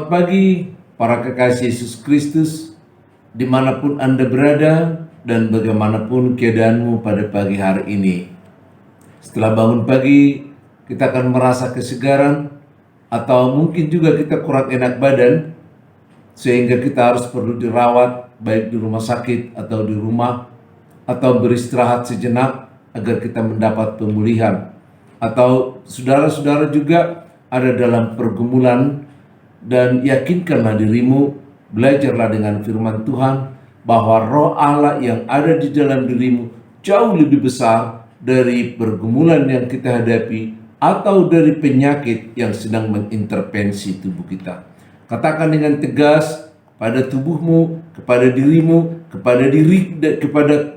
Selamat pagi para kekasih Yesus Kristus, dimanapun Anda berada dan bagaimanapun keadaanmu pada pagi hari ini. Setelah bangun pagi, kita akan merasa kesegaran atau mungkin juga kita kurang enak badan, sehingga kita harus perlu dirawat baik di rumah sakit atau di rumah, atau beristirahat sejenak agar kita mendapat pemulihan. Atau saudara-saudara juga ada dalam pergumulan, dan yakinkanlah dirimu, belajarlah dengan firman Tuhan bahwa roh Allah yang ada di dalam dirimu jauh lebih besar dari pergumulan yang kita hadapi atau dari penyakit yang sedang mengintervensi tubuh kita. Katakan dengan tegas pada tubuhmu, kepada dirimu,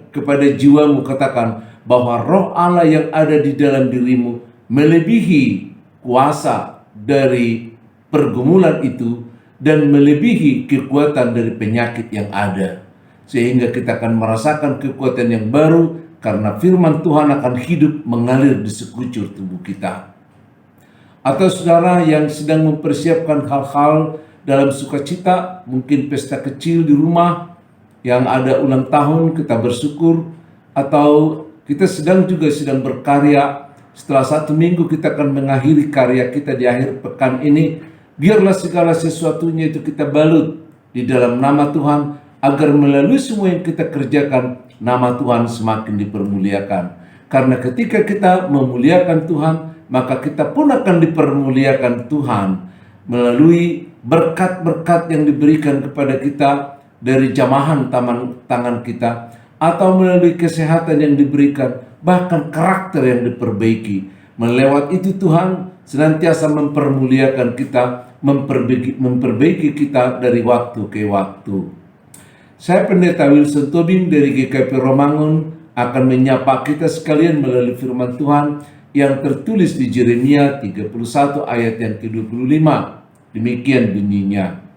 kepada jiwamu, katakan bahwa roh Allah yang ada di dalam dirimu melebihi kuasa dari pergumulan itu dan melebihi kekuatan dari penyakit yang ada, sehingga kita akan merasakan kekuatan yang baru karena firman Tuhan akan hidup mengalir di sekucur tubuh kita. Atau saudara yang sedang mempersiapkan hal-hal dalam sukacita, mungkin pesta kecil di rumah yang ada ulang tahun, kita bersyukur. Atau kita sedang berkarya, setelah 1 minggu kita akan mengakhiri karya kita di akhir pekan ini. Biarlah segala sesuatunya itu kita balut di dalam nama Tuhan, agar melalui semua yang kita kerjakan, nama Tuhan semakin dipermuliakan. Karena ketika kita memuliakan Tuhan, maka kita pun akan dipermuliakan Tuhan melalui berkat-berkat yang diberikan kepada kita dari jamahan tangan kita, atau melalui kesehatan yang diberikan, bahkan karakter yang diperbaiki. Melewat itu Tuhan senantiasa mempermuliakan kita, memperbaiki kita dari waktu ke waktu. Saya Pendeta Wilson Tobing dari GKP Romangun akan menyapa kita sekalian melalui firman Tuhan yang tertulis di Yeremia 31 ayat yang ke-25. Demikian bunyinya.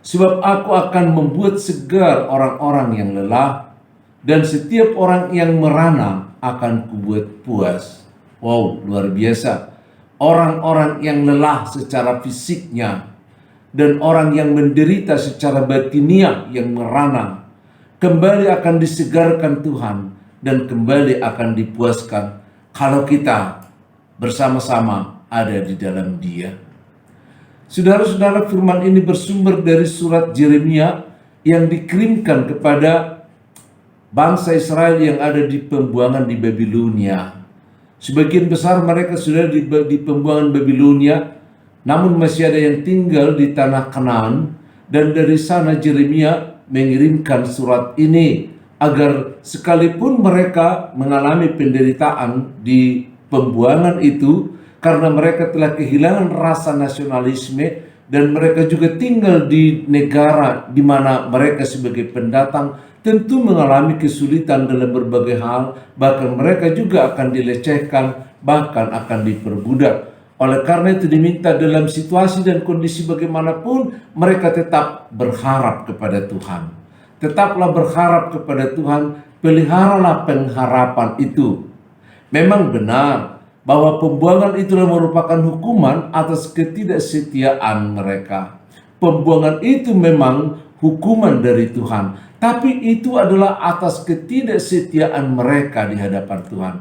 Sebab aku akan membuat segar orang-orang yang lelah, dan setiap orang yang merana akan kubuat puas. Wow, luar biasa. Orang-orang yang lelah secara fisiknya dan orang yang menderita secara batiniah yang merana kembali akan disegarkan Tuhan dan kembali akan dipuaskan kalau kita bersama-sama ada di dalam Dia. Saudara-saudara, firman ini bersumber dari surat Yeremia yang dikirimkan kepada bangsa Israel yang ada di pembuangan di Babilonia. Sebagian besar mereka sudah di pembuangan Babilonia, namun masih ada yang tinggal di tanah Kanaan, dan dari sana Yeremia mengirimkan surat ini agar sekalipun mereka mengalami penderitaan di pembuangan itu, karena mereka telah kehilangan rasa nasionalisme dan mereka juga tinggal di negara di mana mereka sebagai pendatang tentu mengalami kesulitan dalam berbagai hal, bahkan mereka juga akan dilecehkan, bahkan akan diperbudak. Oleh karena itu diminta dalam situasi dan kondisi bagaimanapun, mereka tetap berharap kepada Tuhan. Tetaplah berharap kepada Tuhan, peliharalah pengharapan itu. Memang benar bahwa pembuangan itulah merupakan hukuman atas ketidaksetiaan mereka. Pembuangan itu memang hukuman dari Tuhan, tapi itu adalah atas ketidaksetiaan mereka di hadapan Tuhan.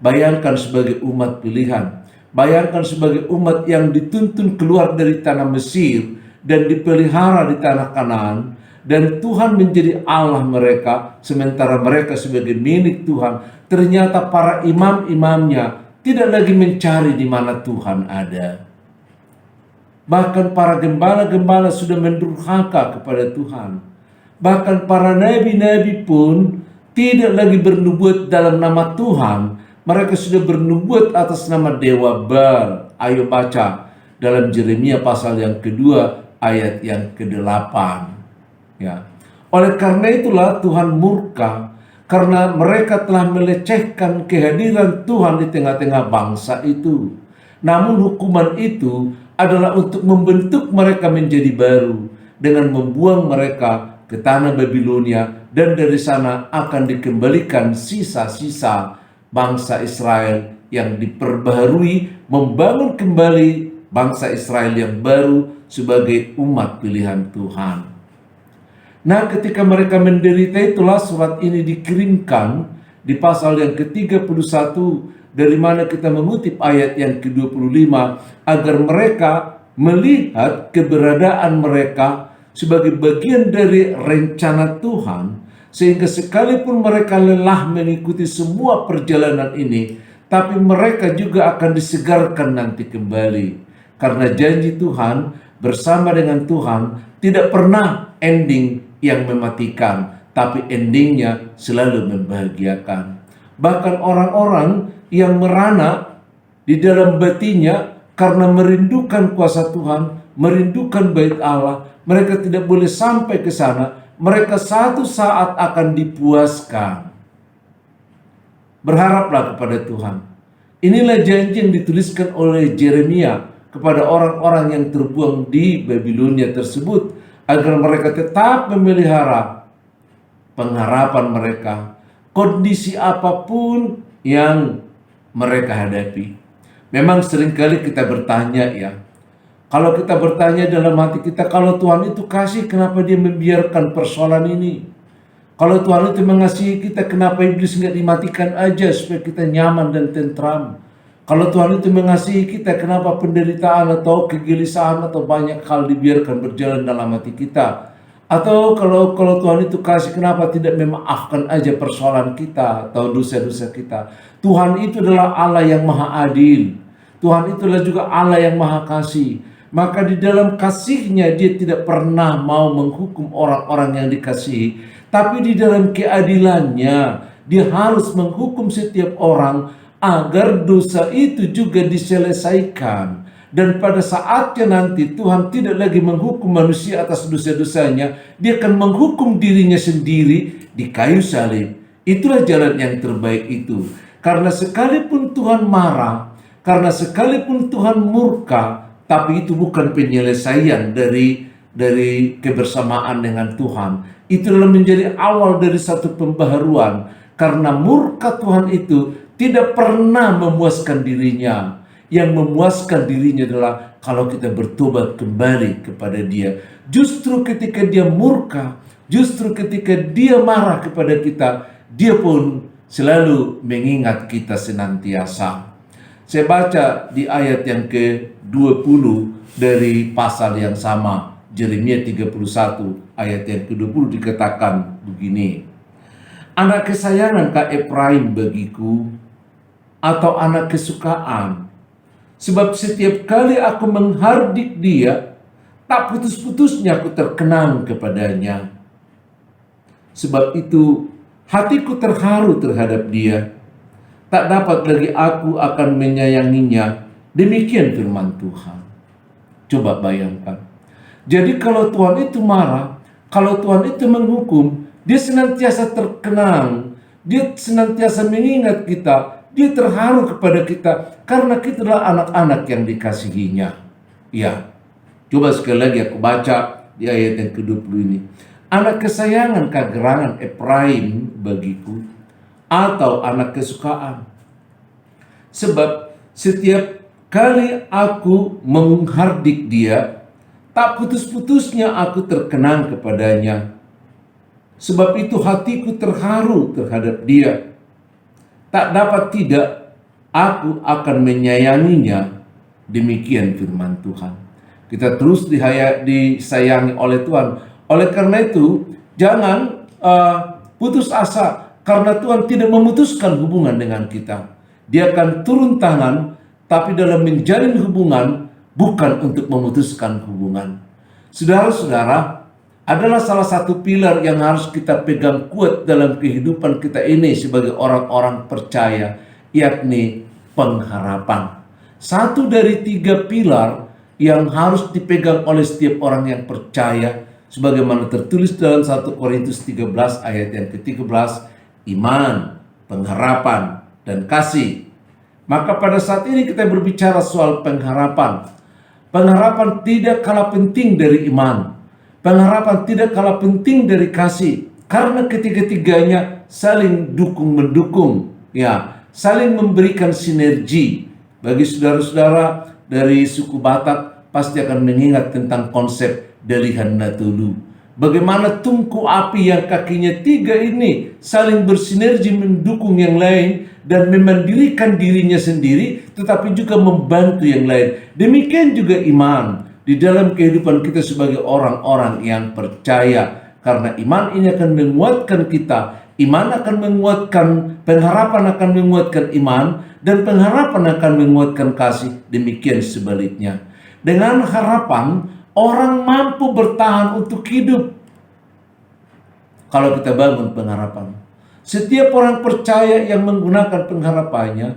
Bayangkan sebagai umat pilihan, bayangkan sebagai umat yang dituntun keluar dari tanah Mesir dan dipelihara di tanah Kanaan, dan Tuhan menjadi Allah mereka, sementara mereka sebagai milik Tuhan. Ternyata para imam-imamnya tidak lagi mencari di mana Tuhan ada. Bahkan para gembala-gembala sudah mendurhaka kepada Tuhan. Bahkan para nabi-nabi pun tidak lagi bernubuat dalam nama Tuhan. Mereka sudah bernubuat atas nama Dewa Baal. Ayo baca dalam Yeremia pasal yang kedua ayat yang ke-8. Ya. Oleh karena itulah Tuhan murka, karena mereka telah melecehkan kehadiran Tuhan di tengah-tengah bangsa itu. Namun hukuman itu adalah untuk membentuk mereka menjadi baru dengan membuang mereka ke tanah Babilonia, dan dari sana akan dikembalikan sisa-sisa bangsa Israel yang diperbaharui, membangun kembali bangsa Israel yang baru sebagai umat pilihan Tuhan. Nah, ketika mereka menderita itulah surat ini dikirimkan di pasal yang ke-31, dari mana kita mengutip ayat yang ke-25, agar mereka melihat keberadaan mereka sebagai bagian dari rencana Tuhan, sehingga sekalipun mereka lelah mengikuti semua perjalanan ini, tapi mereka juga akan disegarkan nanti kembali. Karena janji Tuhan bersama dengan Tuhan tidak pernah ending yang mematikan, tapi endingnya selalu membahagiakan. Bahkan orang-orang yang merana di dalam batinnya karena merindukan kuasa Tuhan, merindukan bait Allah, mereka tidak boleh sampai ke sana. Mereka satu saat akan dipuaskan. Berharaplah kepada Tuhan. Inilah janji yang dituliskan oleh Yeremia kepada orang-orang yang terbuang di Babilonia tersebut, agar mereka tetap memelihara pengharapan mereka, kondisi apapun yang mereka hadapi. Memang seringkali kita bertanya ya, kalau kita bertanya dalam hati kita, kalau Tuhan itu kasih, kenapa dia membiarkan persoalan ini? Kalau Tuhan itu mengasihi kita, kenapa iblis nggak dimatikan aja supaya kita nyaman dan tentram? Kalau Tuhan itu mengasihi kita, kenapa penderitaan atau kegelisahan atau banyak hal dibiarkan berjalan dalam hati kita? Atau kalau Tuhan itu kasih, kenapa tidak memaafkan aja persoalan kita atau dosa-dosa kita? Tuhan itu adalah Allah yang maha adil. Tuhan itulah juga Allah yang maha kasih. Maka di dalam kasihnya dia tidak pernah mau menghukum orang-orang yang dikasihi. Tapi di dalam keadilannya dia harus menghukum setiap orang agar dosa itu juga diselesaikan. Dan pada saatnya nanti Tuhan tidak lagi menghukum manusia atas dosa-dosanya. Dia akan menghukum dirinya sendiri di kayu salib. Itulah jalan yang terbaik itu. Karena sekalipun Tuhan marah, karena sekalipun Tuhan murka, tapi itu bukan penyelesaian dari kebersamaan dengan Tuhan. Itu adalah menjadi awal dari satu pembaharuan. Karena murka Tuhan itu tidak pernah memuaskan dirinya. Yang memuaskan dirinya adalah kalau kita bertobat kembali kepada Dia. Justru ketika Dia murka, justru ketika Dia marah kepada kita, Dia pun selalu mengingat kita senantiasa. Saya baca di ayat yang ke-20 dari pasal yang sama, Yeremia 31 ayat yang ke-20 dikatakan begini. Anak kesayangankah Efraim bagiku, atau anak kesukaan? Sebab setiap kali aku menghardik dia, tak putus-putusnya aku terkenang kepadanya. Sebab itu hatiku terharu terhadap dia. Tak dapat lagi aku akan menyayanginya. Demikian firman Tuhan. Coba bayangkan. Jadi kalau Tuhan itu marah, kalau Tuhan itu menghukum, dia senantiasa terkenang. Dia senantiasa mengingat kita. Dia terharu kepada kita karena kita adalah anak-anak yang dikasihinya. Ya, coba sekali lagi aku baca di ayat yang ke-20 ini. Anak kesayangan kegerangan Efraim bagiku, atau anak kesukaan. Sebab setiap kali aku menghardik dia, tak putus-putusnya aku terkenang kepadanya. Sebab itu hatiku terharu terhadap dia. Tak dapat tidak aku akan menyayanginya. Demikian firman Tuhan. Kita terus disayangi oleh Tuhan. Oleh karena itu, jangan putus asa. Karena Tuhan tidak memutuskan hubungan dengan kita. Dia akan turun tangan, tapi dalam menjalin hubungan, bukan untuk memutuskan hubungan. Saudara-saudara, adalah salah satu pilar yang harus kita pegang kuat dalam kehidupan kita ini sebagai orang-orang percaya, yakni pengharapan. Satu dari 3 pilar yang harus dipegang oleh setiap orang yang percaya, sebagaimana tertulis dalam 1 Korintus 13 ayat yang ke-13, iman, pengharapan, dan kasih. Maka pada saat ini kita berbicara soal pengharapan. Pengharapan tidak kalah penting dari iman. Pengharapan tidak kalah penting dari kasih, karena ketiga-tiganya saling dukung-mendukung, ya, saling memberikan sinergi. Bagi saudara-saudara dari suku Batak pasti akan mengingat tentang konsep Delihan Natulu. Bagaimana tungku api yang kakinya 3 ini saling bersinergi mendukung yang lain dan memandirikan dirinya sendiri, tetapi juga membantu yang lain. Demikian juga iman di dalam kehidupan kita sebagai orang-orang yang percaya. Karena iman ini akan menguatkan kita. Iman akan menguatkan, pengharapan akan menguatkan iman, dan pengharapan akan menguatkan kasih. Demikian sebaliknya. Dengan harapan, orang mampu bertahan untuk hidup. Kalau kita bangun pengharapan. Setiap orang percaya yang menggunakan pengharapannya,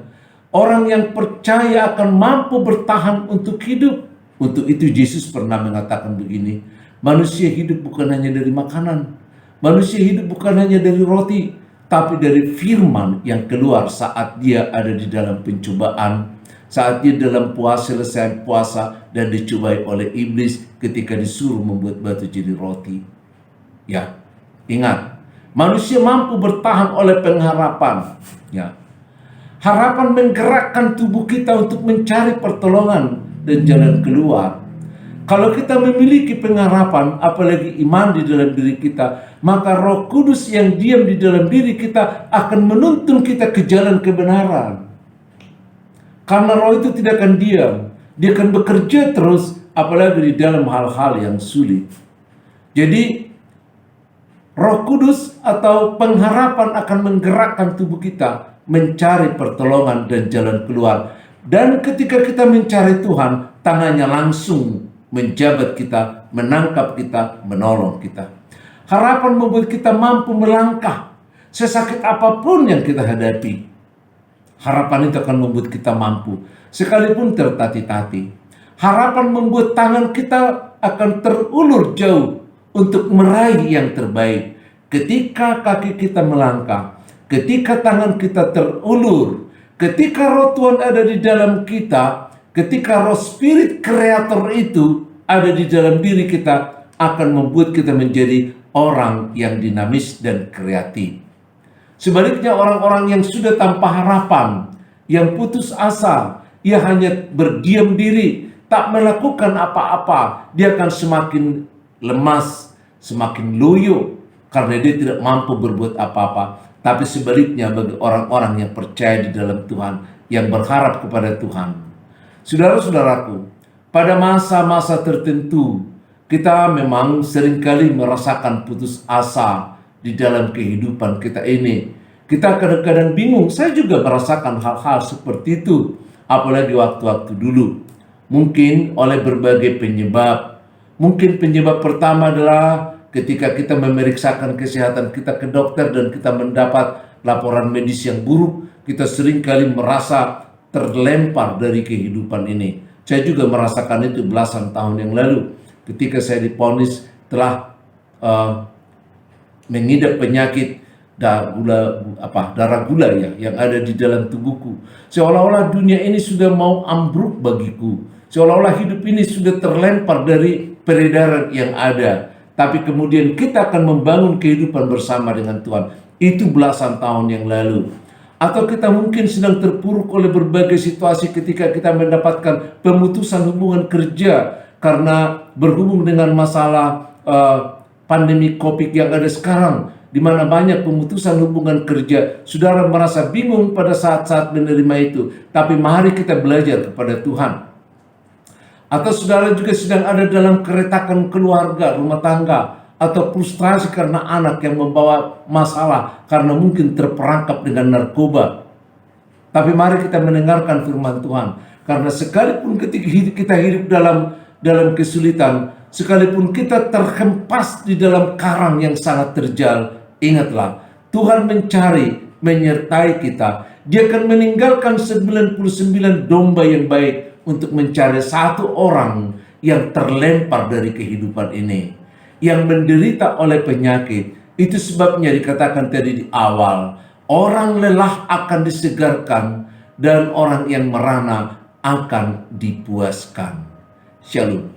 orang yang percaya akan mampu bertahan untuk hidup. Untuk itu Yesus pernah mengatakan begini, manusia hidup bukan hanya dari makanan, manusia hidup bukan hanya dari roti, tapi dari firman yang keluar saat dia ada di dalam pencobaan, saat dia dalam puasa, selesai puasa dan dicobai oleh iblis ketika disuruh membuat batu jadi roti. Ya, ingat, manusia mampu bertahan oleh pengharapan. Ya, harapan menggerakkan tubuh kita untuk mencari pertolongan dan jalan keluar. Kalau kita memiliki pengharapan, apalagi iman di dalam diri kita, maka Roh Kudus yang diam di dalam diri kita akan menuntun kita ke jalan kebenaran. Karena Roh itu tidak akan diam, dia akan bekerja terus, apalagi di dalam hal-hal yang sulit. Jadi, Roh Kudus atau pengharapan akan menggerakkan tubuh kita mencari pertolongan dan jalan keluar. Dan ketika kita mencari Tuhan, tangannya langsung menjabat kita, menangkap kita, menolong kita. Harapan membuat kita mampu melangkah sesakit apapun yang kita hadapi. Harapan itu akan membuat kita mampu sekalipun tertati-tati. Harapan membuat tangan kita akan terulur jauh untuk meraih yang terbaik. Ketika kaki kita melangkah, ketika tangan kita terulur, ketika Roh Tuhan ada di dalam kita, ketika Roh Spirit Kreator itu ada di dalam diri kita, akan membuat kita menjadi orang yang dinamis dan kreatif. Sebaliknya orang-orang yang sudah tanpa harapan, yang putus asa, ia hanya berdiam diri, tak melakukan apa-apa, dia akan semakin lemas, semakin loyo, karena dia tidak mampu berbuat apa-apa. Tapi sebaliknya bagi orang-orang yang percaya di dalam Tuhan, yang berharap kepada Tuhan. Saudara-saudaraku, pada masa-masa tertentu, kita memang seringkali merasakan putus asa di dalam kehidupan kita ini. Kita kadang-kadang bingung, saya juga merasakan hal-hal seperti itu, apalagi waktu-waktu dulu. Mungkin oleh berbagai penyebab. Mungkin penyebab pertama adalah ketika kita memeriksakan kesehatan kita ke dokter dan kita mendapat laporan medis yang buruk, kita seringkali merasa terlempar dari kehidupan ini. Saya juga merasakan itu belasan tahun yang lalu ketika saya divonis telah mengidap penyakit darah gula ya yang ada di dalam tubuhku. Seolah-olah dunia ini sudah mau ambruk bagiku. Seolah-olah hidup ini sudah terlempar dari peredaran yang ada. Tapi kemudian kita akan membangun kehidupan bersama dengan Tuhan. Itu belasan tahun yang lalu. Atau kita mungkin sedang terpuruk oleh berbagai situasi ketika kita mendapatkan pemutusan hubungan kerja karena berhubung dengan masalah pandemi COVID yang ada sekarang, di mana banyak pemutusan hubungan kerja. Saudara merasa bingung pada saat-saat menerima itu. Tapi mari kita belajar kepada Tuhan. Atau saudara juga sedang ada dalam keretakan keluarga, rumah tangga, atau frustrasi karena anak yang membawa masalah karena mungkin terperangkap dengan narkoba. Tapi mari kita mendengarkan firman Tuhan, karena sekalipun ketika kita hidup dalam kesulitan, sekalipun kita terhempas di dalam karang yang sangat terjal, ingatlah Tuhan menyertai kita. Dia akan meninggalkan 99 domba yang baik untuk mencari satu orang yang terlempar dari kehidupan ini, yang menderita oleh penyakit. Itu sebabnya dikatakan tadi di awal, orang lelah akan disegarkan dan orang yang merana akan dipuaskan. Shalom.